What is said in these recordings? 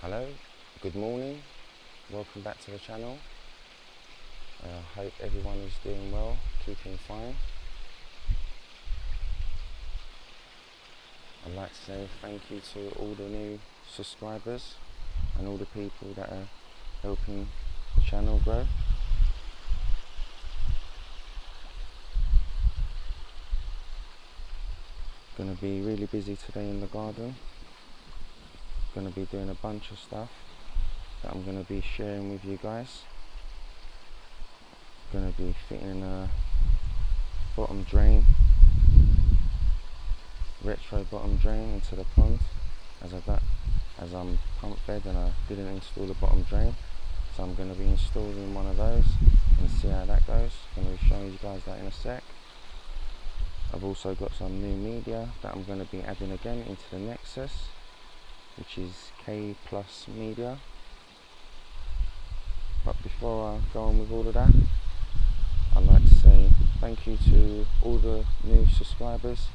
Hello, good morning, welcome back to the channel. I hope everyone is doing well, keeping fine. I'd like to say thank you to all the new subscribers and all the people that are helping the channel grow. Gonna be really busy today in the garden. Gonna be doing a bunch of stuff that I'm gonna be sharing with you guys. Gonna be fitting a bottom drain, retro bottom drain into the pond as I'm pump fed and I didn't install the bottom drain, so I'm going to be installing one of those and see how that goes. I'm going to be showing you guys that in a sec. I've also got some new media that I'm going to be adding again into the nexus, which is K plus media. But before I go on with all of that, I'd like to say thank you to all the new subscribers,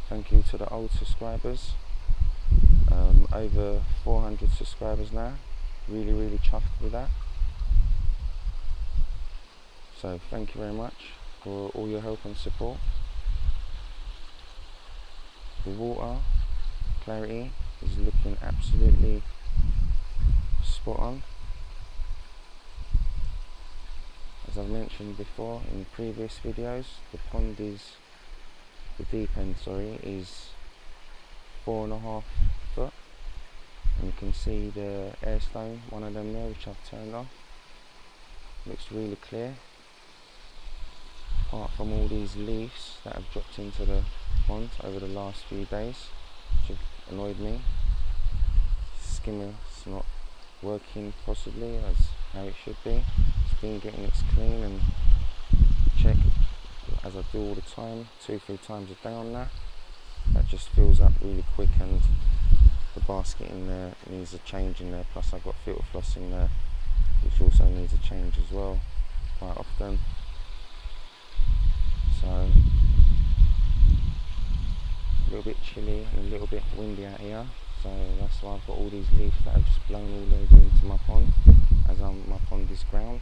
thank you to the old subscribers. Over 400 subscribers now, really chuffed with that. So thank you very much for all your help and support. The water clarity is looking absolutely spot on. As I've mentioned before in previous videos, the deep end is 4.5 foot, and you can see the air stone, one of them there, which I've turned off. Looks really clear, apart from all these leaves that have dropped into the pond over the last few days, which have annoyed me. Skimmer's not working possibly as how it should be. It's been getting its clean and check as I do all the time, 2-3 times a day on that. That just fills up really quick, and the basket in there needs a change in there, plus I've got filter floss in there which also needs a change as well quite often. So a little bit chilly and a little bit windy out here, so that's why I've got all these leaves that have just blown all over into my pond, as my pond is ground.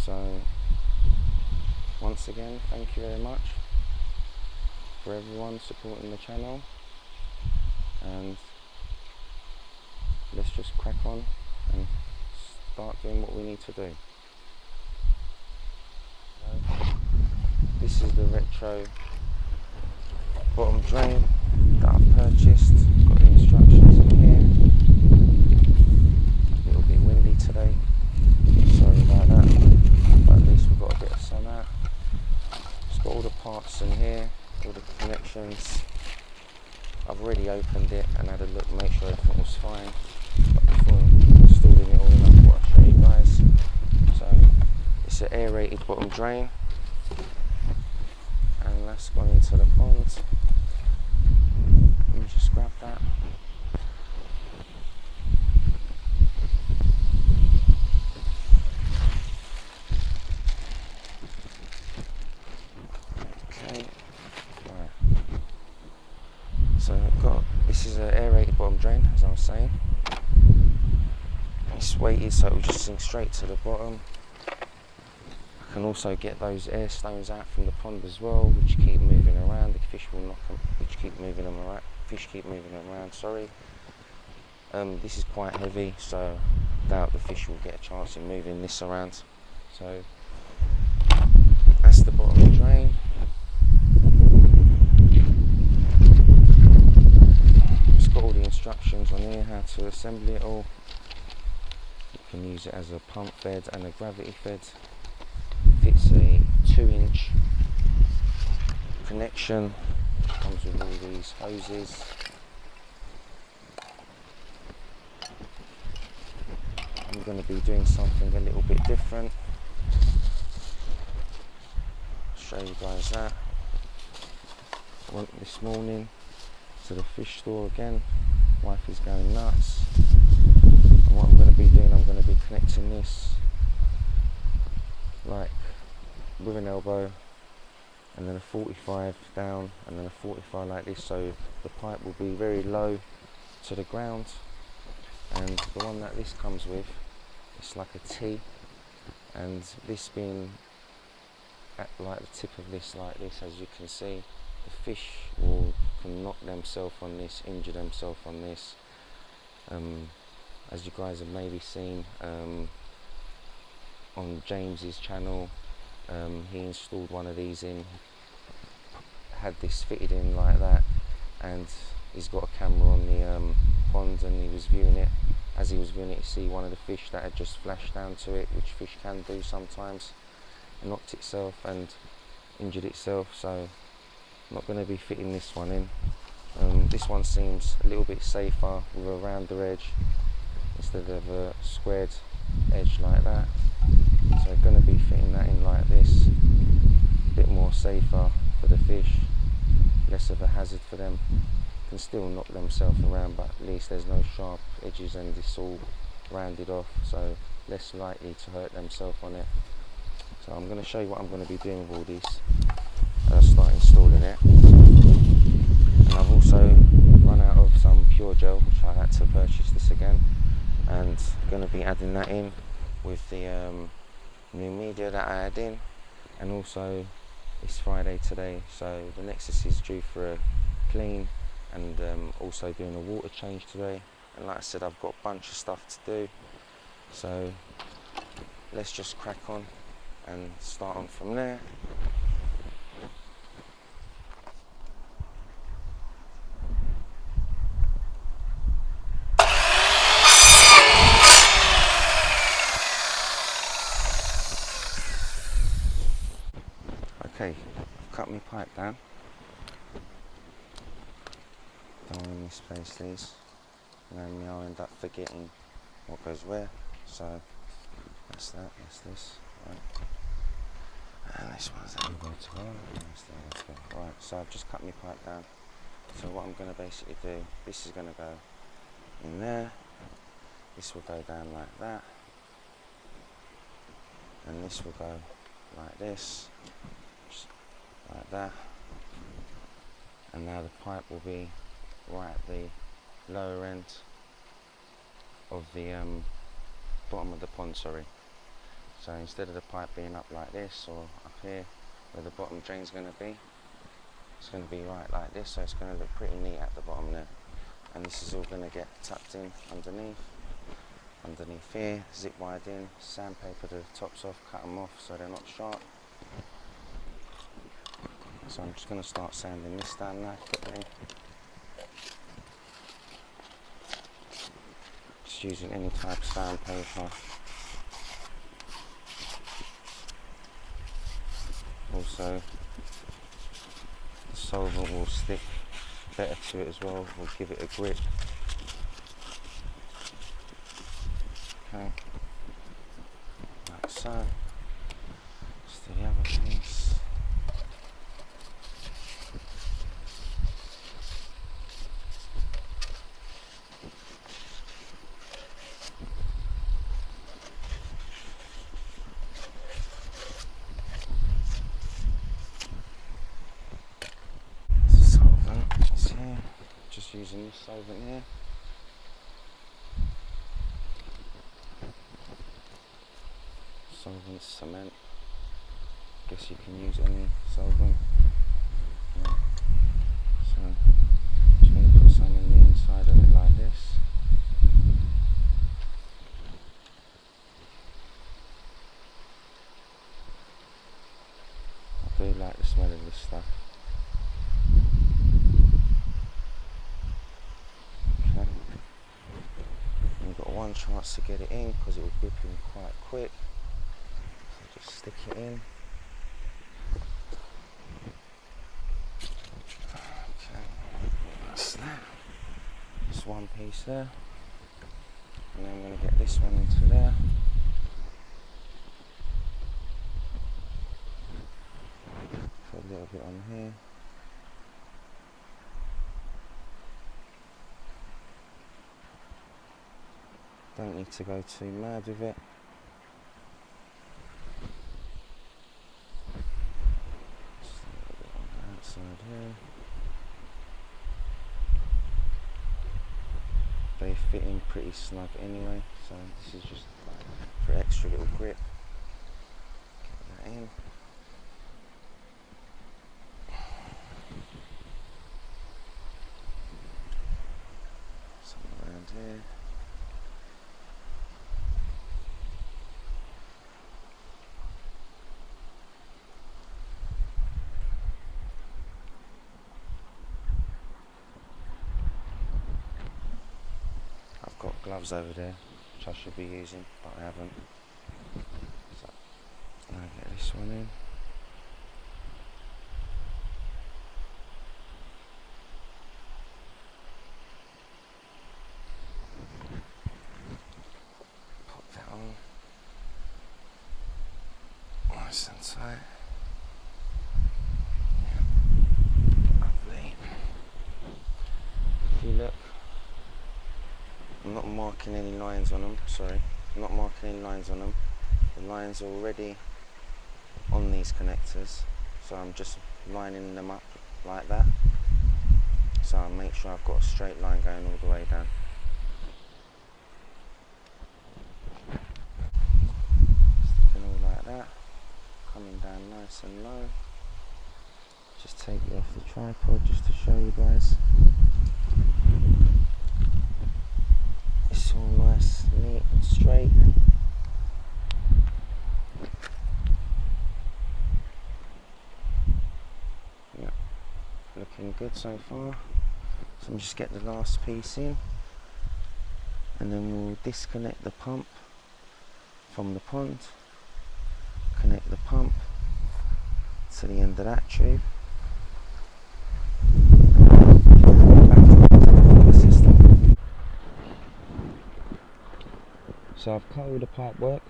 So once again, thank you very much for everyone supporting the channel, and let's just crack on and start doing what we need to do. This is the retro bottom drain that I've purchased. Got the instructions in here. A little bit windy today, sorry about that, but at least we've got a bit of sun out. It's got all the parts in here, all the connections. I've already opened it and had a look, make sure everything was fine. But before installing it all in, I thought I'd show you guys. So it's an aerated bottom drain, and that's gone into the pond. Let me just grab that. Okay, right. So this is an aerated bottom drain, as I was saying. It's weighted so it will just sink straight to the bottom. I can also get those air stones out from the pond as well, which keep moving around. The fish will knock them, which keep moving them around. Fish keep moving them around. Sorry. This is quite heavy, so I doubt the fish will get a chance in moving this around. So that's the bottom drain. It's got all the instructions on here how to assemble it all. You can use it as a pump fed and a gravity fed. Fits a 2-inch connection. Comes with all these hoses. I'm going to be doing something a little bit different. I'll show you guys that. I went this morning to the fish store again. Wife is going nuts. And what I'm going to be doing, I'm going to be connecting this like with an elbow, and then a 45 down, and then a 45 like this, so the pipe will be very low to the ground. And the one that this comes with, it's like a T, and this being at like the tip of this like this, as you can see, the fish can knock themselves on this, injure themselves on this. As you guys have maybe seen on James's channel, he installed one of these in, had this fitted in like that, and he's got a camera on the pond, and he was viewing it. As he was viewing it, you see one of the fish that had just flashed down to it, which fish can do sometimes, knocked itself and injured itself. So I'm not going to be fitting this one in. This one seems a little bit safer with a rounder edge instead of a squared edge like that. So I'm going to be fitting that in like this, a bit more safer for the fish, less of a hazard for them. Can still knock themselves around, but at least there's no sharp edges and it's all rounded off, so less likely to hurt themselves on it. So I'm going to show you what I'm going to be doing with all this as I start installing it. And I've also run out of some pure gel, which I had to purchase this again, and I'm going to be adding that in with the new media that I add in. And also it's Friday today, so the Nexus is due for a clean, and also doing a water change today. And like I said, I've got a bunch of stuff to do, so let's just crack on and start on from there. Okay, I've cut my pipe down. Don't want to misplace these, and then I'll end up forgetting what goes where. So that's that, that's this, right. And this one's that go to go, that's go. Right, so I've just cut my pipe down. So what I'm going to basically do, this is going to go in there, this will go down like that, and this will go like this, just like that. And now the pipe will be right at the lower end of the bottom of the pond, sorry. So instead of the pipe being up like this or up here where the bottom drain's going to be, it's going to be right like this, so it's going to look pretty neat at the bottom there. And this is all going to get tucked in underneath here, zip wide in, sandpaper the tops off, cut them off so they're not sharp. So I'm just going to start sanding this down now quickly. Just using any type of sandpaper. Also, the solvent will stick better to it as well, will give it a grip. Okay, like so. Let's do the other piece. Just using this solvent here. Solvent, cement. Guess you can use any solvent. Yeah. So just going to put some in the inside of it like this. I do like the smell of this stuff. One chance to get it in because it will grip in quite quick, so just stick it in. Okay, that's that. Just one piece there, and then I'm going to get this one into there. Put a little bit on here. Don't need to go too mad with it. Just a little bit on the outside here. They fit in pretty snug anyway, so this is just for extra little grip. Get that in. Something around here. I've got gloves over there, which I should be using, but I haven't. So I'll get this one in. Pop that on. Nice and tight. Lovely. If you look, I'm not marking any lines on them, sorry. I'm not marking any lines on them. The lines are already on these connectors, so I'm just lining them up like that. So I'll make sure I've got a straight line going all the way down. Sticking all like that, coming down nice and low. Just take it off the tripod just to show you guys. It's all nice, neat and straight. Yeah, looking good so far. So I'll just get the last piece in, and then we'll disconnect the pump from the pond, connect the pump to the end of that tube. So I've cut all the pipe work,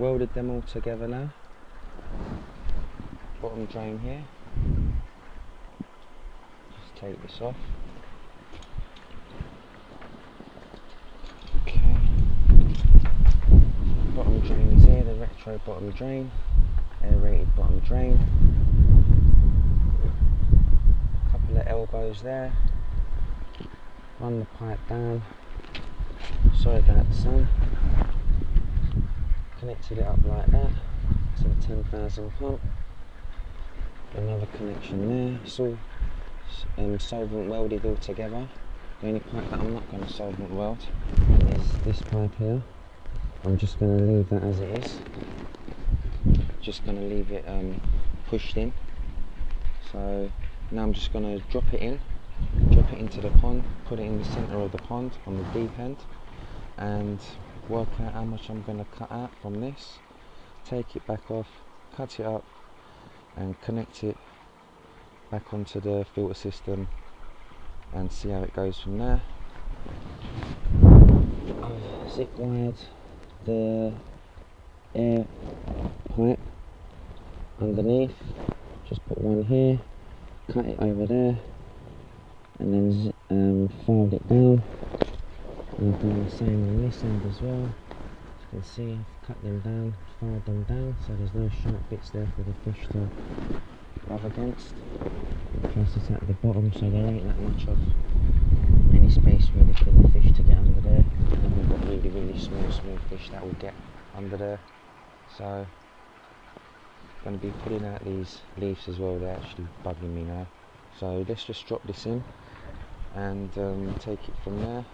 welded them all together now. Bottom drain here. Just take this off. Okay. Bottom drain is here, the retro bottom drain, aerated bottom drain. Couple of elbows there. Run the pipe down. Sorry about the sun. Connected it up like that to the 10,000 pump. Another connection there. It's all solvent welded all together. The only pipe that I'm not going to solvent weld is this pipe here. I'm just going to leave that as it is. Just going to leave it pushed in. So now I'm just going to drop it into the pond, put it in the centre of the pond on the deep end, and work out how much I'm going to cut out from this. Take it back off, cut it up, and connect it back onto the filter system and see how it goes from there. I've zip wired the air pipe underneath, just put one here, cut it over there, and then filed it down. And I've done the same on this end as well. As you can see, I've cut them down, filed them down, so there's no sharp bits there for the fish to rub against. Plus it's at the bottom, so there ain't that much of any space really for the fish to get under there. And we've got really small fish that will get under there. So I'm going to be pulling out these leaves as well, they're actually bugging me now. So let's just drop this in and take it from there.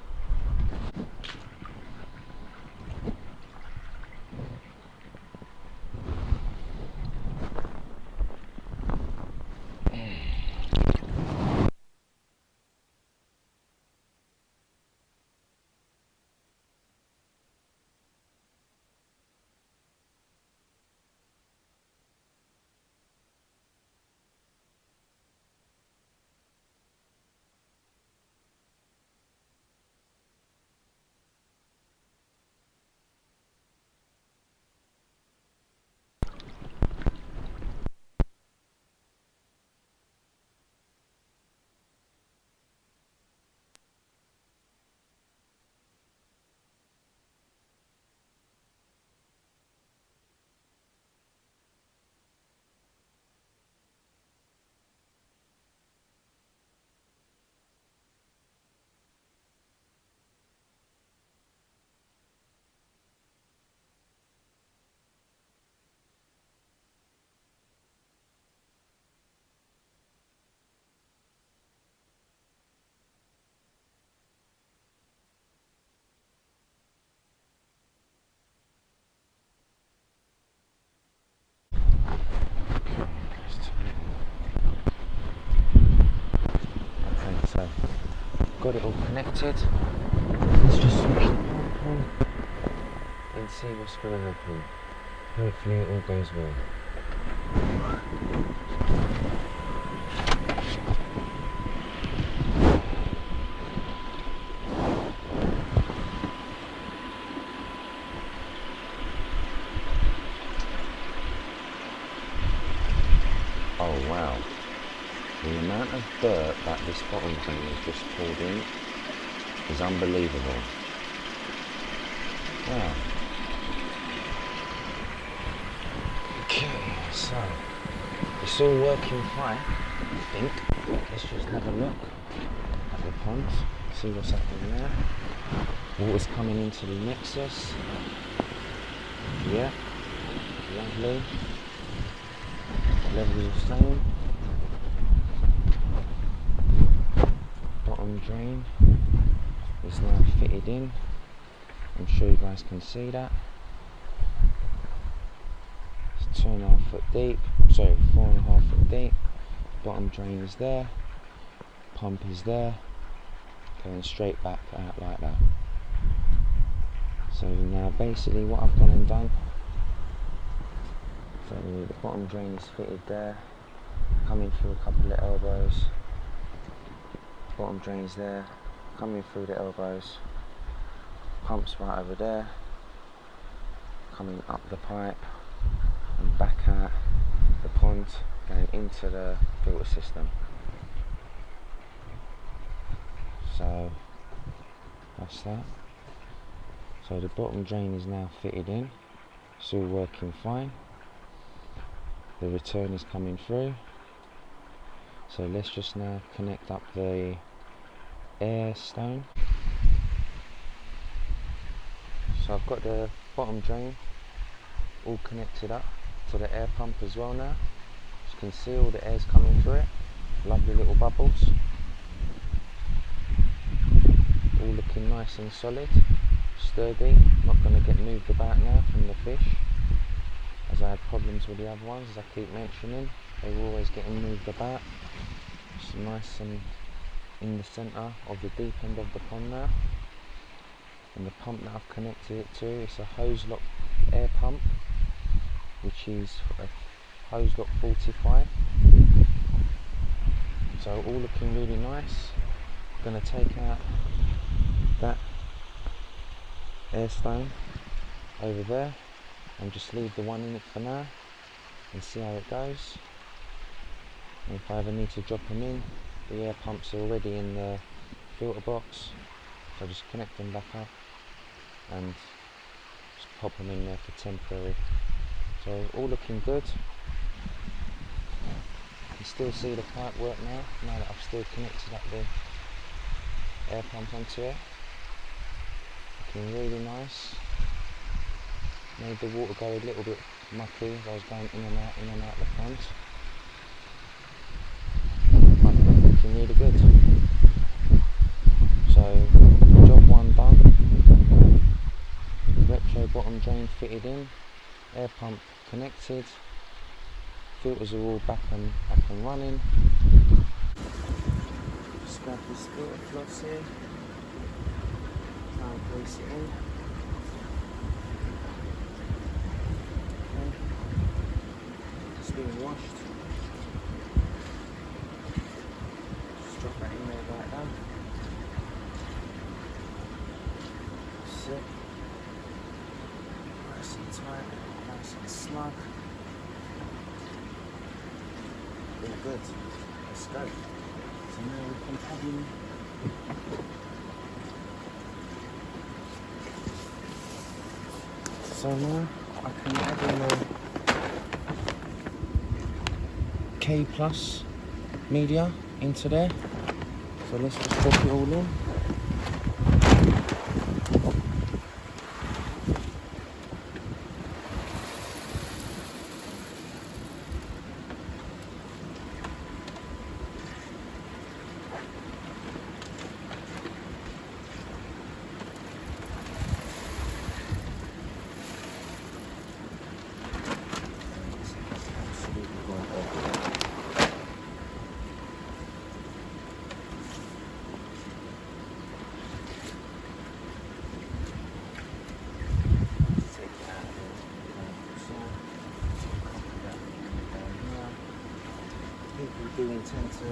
got it all connected. Let's just switch the pump on and see what's going to happen. Hopefully it all goes well. Oh wow, the amount of dirt that this bottom drain has just poured in is unbelievable. Wow. Okay, so it's all working fine, I think. Let's just have a look at the pond, see what's happening there. Water's coming into the nexus. Yeah, lovely. Levels the same. Bottom drain is now fitted in. I'm sure you guys can see that. It's 2.5 foot deep. Sorry, 4.5 foot deep. Bottom drain is there. Pump is there. Going straight back out like that. So now basically what I've gone and done. So the bottom drain is fitted there. Coming through a couple of elbows. Bottom drain's there. Coming through the elbows. Pumps right over there. Coming up the pipe and back out the pond, going into the filter system. So that's that. So the bottom drain is now fitted in. It's all working fine. The return is coming through. So let's just now connect up the air stone. So I've got the bottom drain all connected up to the air pump as well now. As you can see, all the air's coming through it. Lovely little bubbles. All looking nice and solid, sturdy, not going to get moved about now from the fish. As I had problems with the other ones, as I keep mentioning, they were always getting moved about. It's nice and in the centre of the deep end of the pond now. And the pump that I've connected it to is a hose lock air pump, which is a hose lock 45. So all looking really nice. I'm going to take out that air stone over there and just leave the one in it for now and see how it goes. And if I ever need to drop them in, the air pumps are already in the filter box, so I just connect them back up and just pop them in there for temporary. So all looking good. You can still see the pipe work now that I've still connected up the air pump onto it. Looking really nice. Made the water go a little bit mucky as I was going in and out the front. But looking really good. So job one done. Retro bottom drain fitted in. Air pump connected. Filters are all back and running. Just grab this filter floss here. Try and place it in. Okay. It's being washed. Just drop that in there like that. That's it. Nice and tight, nice and snug. All good. Let's go. So now we can add in so now I can add in the K plus media into there. So let's just drop it all in. tend to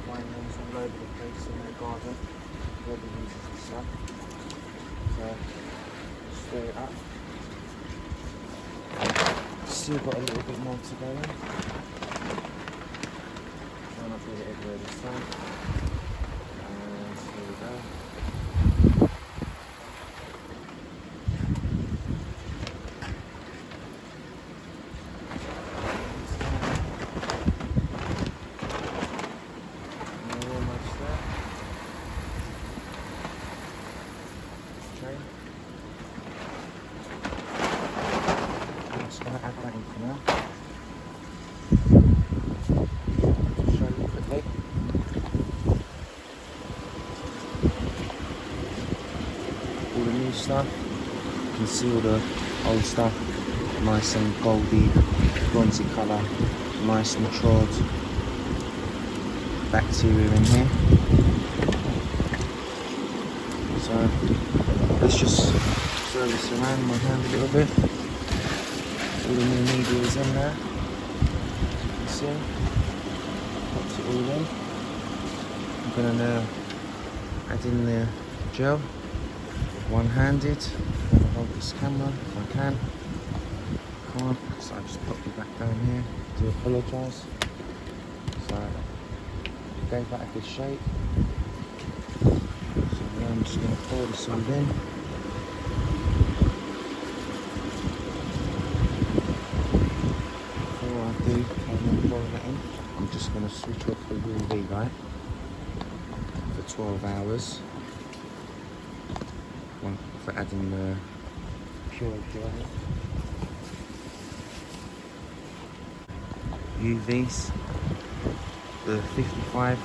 find these all over the place in their garden. Whoever uses the sun. So stir it up. Still got a little bit more to go in. Try not to get it everywhere this time. And here we go. We're almost there. Okay. I'm just going to add that in for now. Just show you quickly. All the new stuff. You can see all the old stuff. Nice and goldy, bronzy colour. Nice matured bacteria in here. So let's just throw this around my hand a little bit. All the new media is in there. You can see. Pops it all in. I'm going to now add in the gel, one-handed. I'm going to hold this camera if I can. Can't, so I just pop it back down here. Do apologise. So gave that a good shape. So now I'm just going to pour this all in. Before I do pour that in, I'm just going to switch off the UV light for 12 hours. One for adding the pure in. UVs, the 55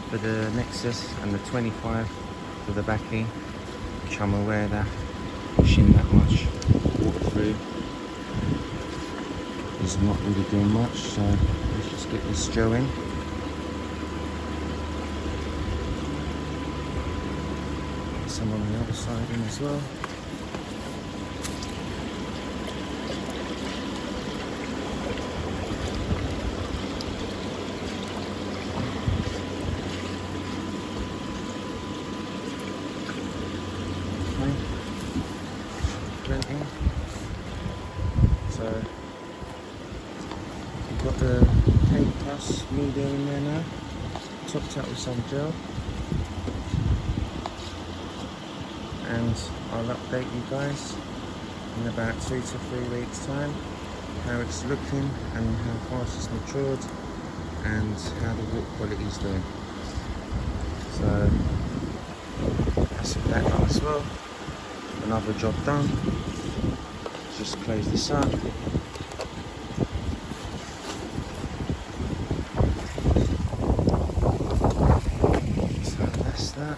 for the Nexus and the 25 for the backy, which I'm aware that pushing that much water through is not really doing much, so let's just get this gel in. Get some on the other side in as well. So you've got the K Plus media in there now, topped up with some gel, and I'll update you guys in about 2 to 3 weeks time how it's looking and how fast it's matured and how the water quality is doing. So that's that done as well. Another job done. Just close this up. So that's that.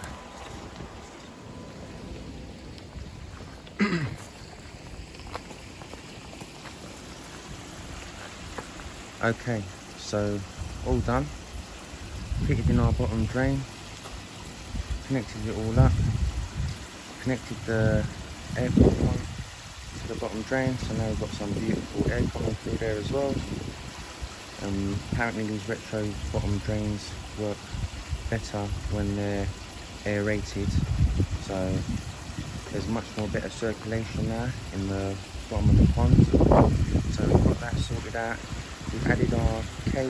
Okay, so all done. Fitted in our bottom drain. Connected it all up. Connected the air pump on to the bottom drain, so now we've got some beautiful air coming through there as well. Apparently these retro bottom drains work better when they're aerated, so there's much more better circulation now in the bottom of the pond. So we've got that sorted out. We've added our K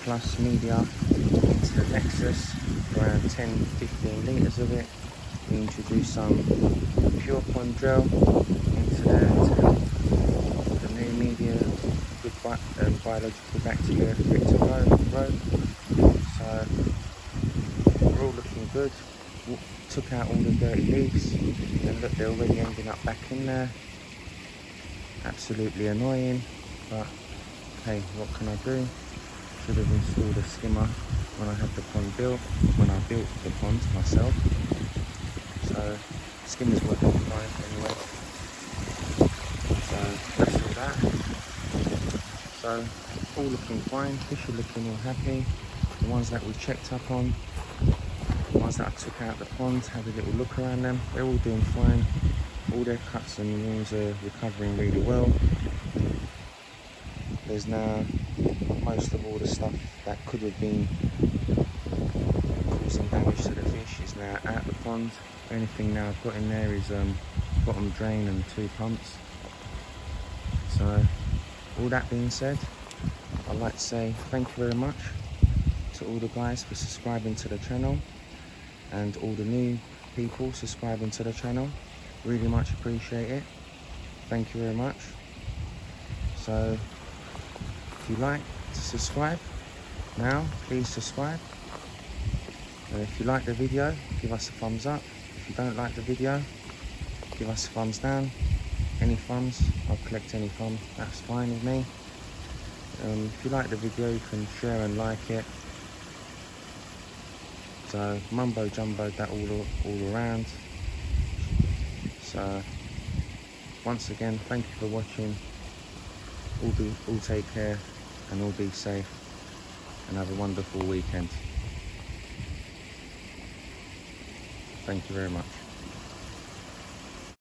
Plus media into the Nexus, around 10-15 litres of it. We introduced some pure pond gel into there to help the new media, good biological bacteria for it to grow. So we're all looking good. Took out all the dirty leaves, and look, they're already ending up back in there. Absolutely annoying, but hey, what can I do? Should have installed a skimmer when I had the pond built, when I built the pond myself. So skimmer's working fine anyway. So that's all that. So all looking fine, fish are looking all happy. The ones that we checked up on, the ones that I took out the pond, had a little look around them, they're all doing fine. All their cuts and wounds are recovering really well. There's now most of all the stuff that could have been causing damage to the fish is now out the pond. The only thing now I've got in there is bottom drain and 2 pumps. So all that being said, I'd like to say thank you very much to all the guys for subscribing to the channel, and all the new people subscribing to the channel. Really much appreciate it. Thank you very much. So if you like to subscribe now, please subscribe. And if you like the video, give us a thumbs up. If you don't like the video, give us a thumbs down. Any thumbs, I'll collect any thumb, that's fine with me. If you like the video, you can share and like it. So mumbo jumbo that all around. So once again, thank you for watching. All take care and all be safe, and have a wonderful weekend. Thank you very much.